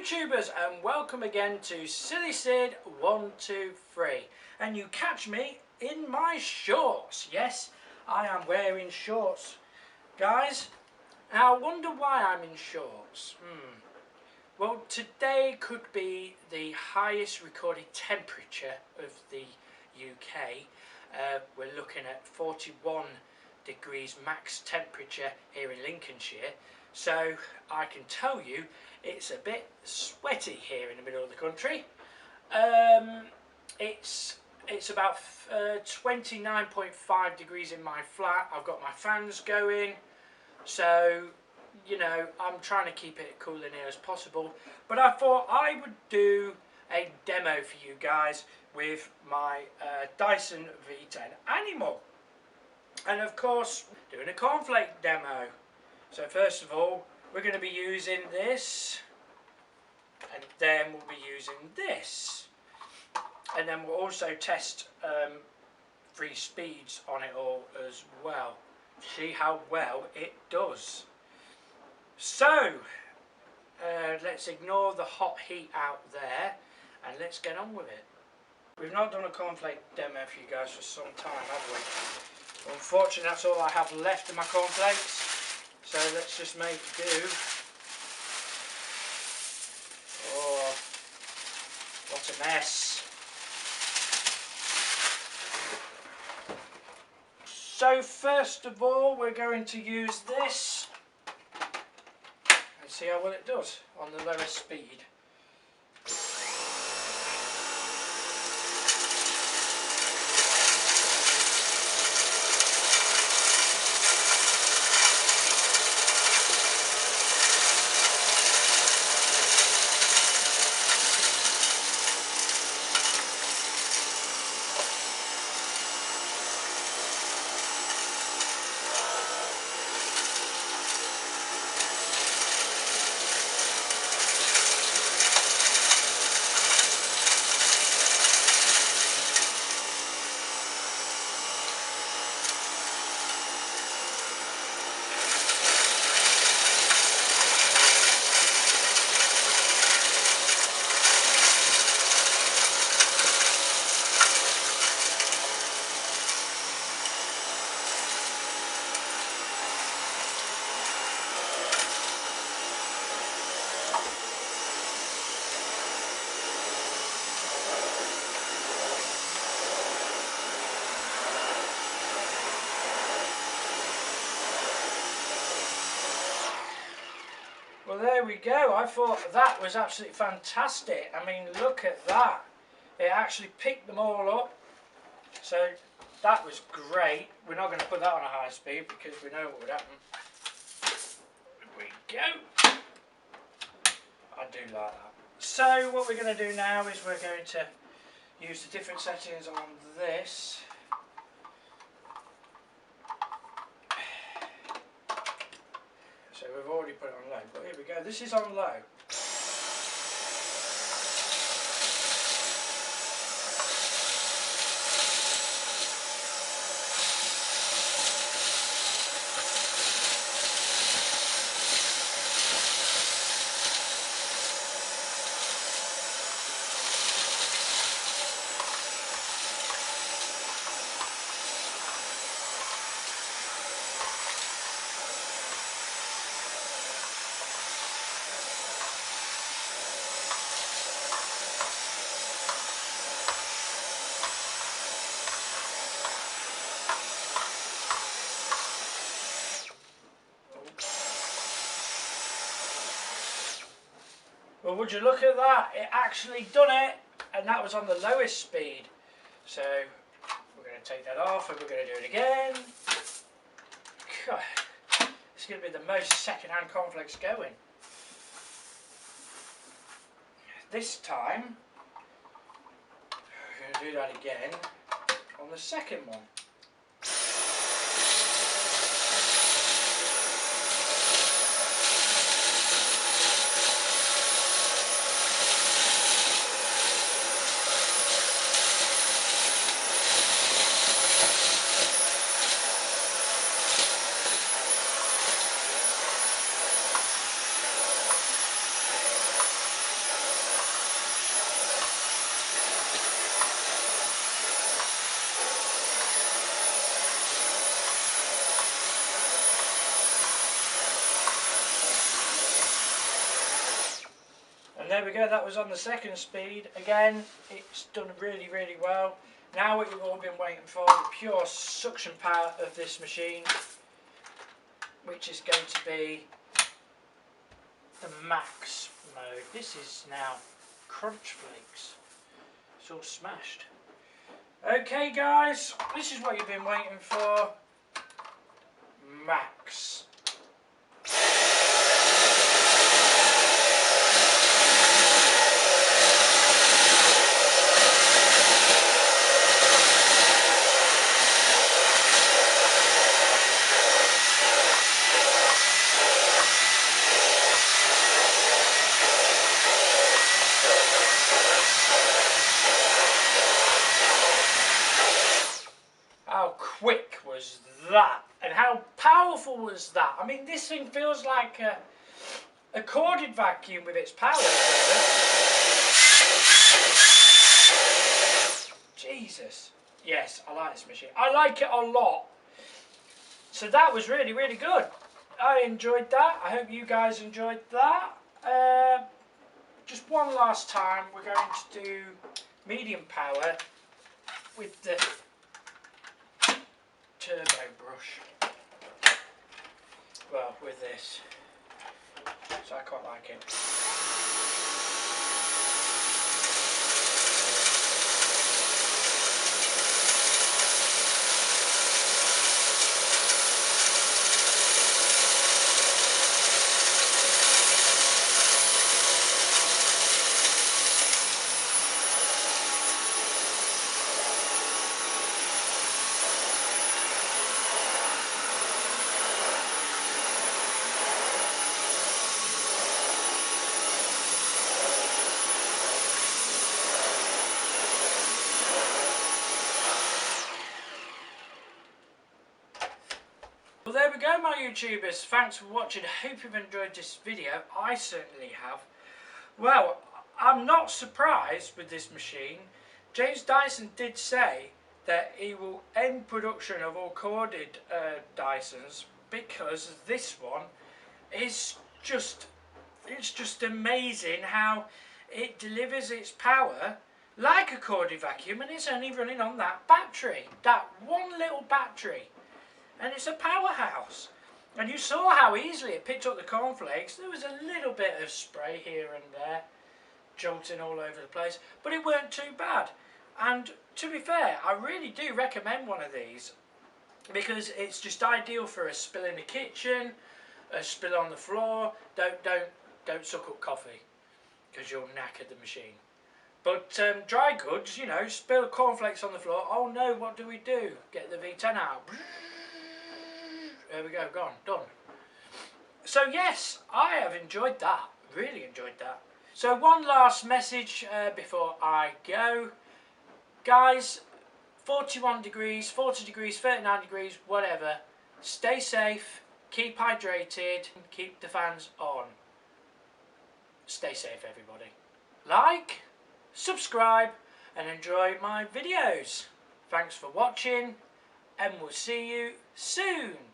YouTubers, and welcome again to Silly Sid 123, and you catch me in my shorts. Yes, I am wearing shorts, guys. Now I wonder why I'm in shorts. Well, today could be the highest recorded temperature of the UK. We're looking at 41 degrees max temperature here in Lincolnshire, so I can tell you it's a bit sweaty here in the middle of the country. It's about 29.5 degrees in my flat. I've got my fans going, so you know, I'm trying to keep it cool in here as possible. But I thought I would do a demo for you guys with my Dyson V10 Animal, and of course doing a cornflake demo. So first of all, we're going to be using this, and then we'll be using this, and then we'll also test 3 speeds on it all as well. See how well it does. So let's ignore the hot heat out there and let's get on with it. We've not done a cornflake demo for you guys for some time, have we? Unfortunately, that's all I have left of my cornflakes. So let's just make do. Oh, what a mess. So first of all, we're going to use this and see how well it does on the lowest speed. Well, there we go. I thought that was absolutely fantastic. I mean, look at that. It actually picked them all up. So that was great. We're not going to put that on a high speed because we know what would happen. Here we go. I do like that. So what we're going to do now is we're going to use the different settings on this. So we've already put it on low, but here we go, this is on low. Well, would you look at that? It actually done it, and that was on the lowest speed. So we're going to take that off and we're going to do it again. God, it's going to be the most second-hand cornflakes going. This time we're going to do that again on the second one. And there we go, that was on the second speed. Again, it's done really, really well. Now what you've all been waiting for, the pure suction power of this machine, which is going to be the max mode. This is now crunch flakes. It's all smashed. Okay guys, this is what you've been waiting for. Max. How quick was that? And how powerful was that? I mean, this thing feels like a corded vacuum with its power. Jesus. Yes, I like this machine. I like it a lot. So that was really, really good. I enjoyed that. I hope you guys enjoyed that. Just one last time, we're going to do medium power with the turbo brush. Well, with this. So I quite like it. Well, there we go, my YouTubers. Thanks for watching. I hope you've enjoyed this video. I certainly have. Well, I'm not surprised with this machine. James Dyson did say that he will end production of all corded Dysons because this one is it's just amazing how it delivers its power like a corded vacuum, and it's only running on that battery, that one little battery. And it's a powerhouse. And you saw how easily it picked up the cornflakes. There was a little bit of spray here and there, jolting all over the place, but it weren't too bad. And to be fair, I really do recommend one of these because it's just ideal for a spill in the kitchen, a spill on the floor. Don't suck up coffee because you'll knacker the machine. But dry goods, you know, spill cornflakes on the floor. Oh no, what do we do? Get the V10 out. There we go, gone, done. So yes, I have enjoyed that, really enjoyed that. So one last message before I go. Guys, 41 degrees, 40 degrees, 39 degrees, whatever. Stay safe, keep hydrated, keep the fans on. Stay safe, everybody. Like, subscribe, and enjoy my videos. Thanks for watching, and we'll see you soon.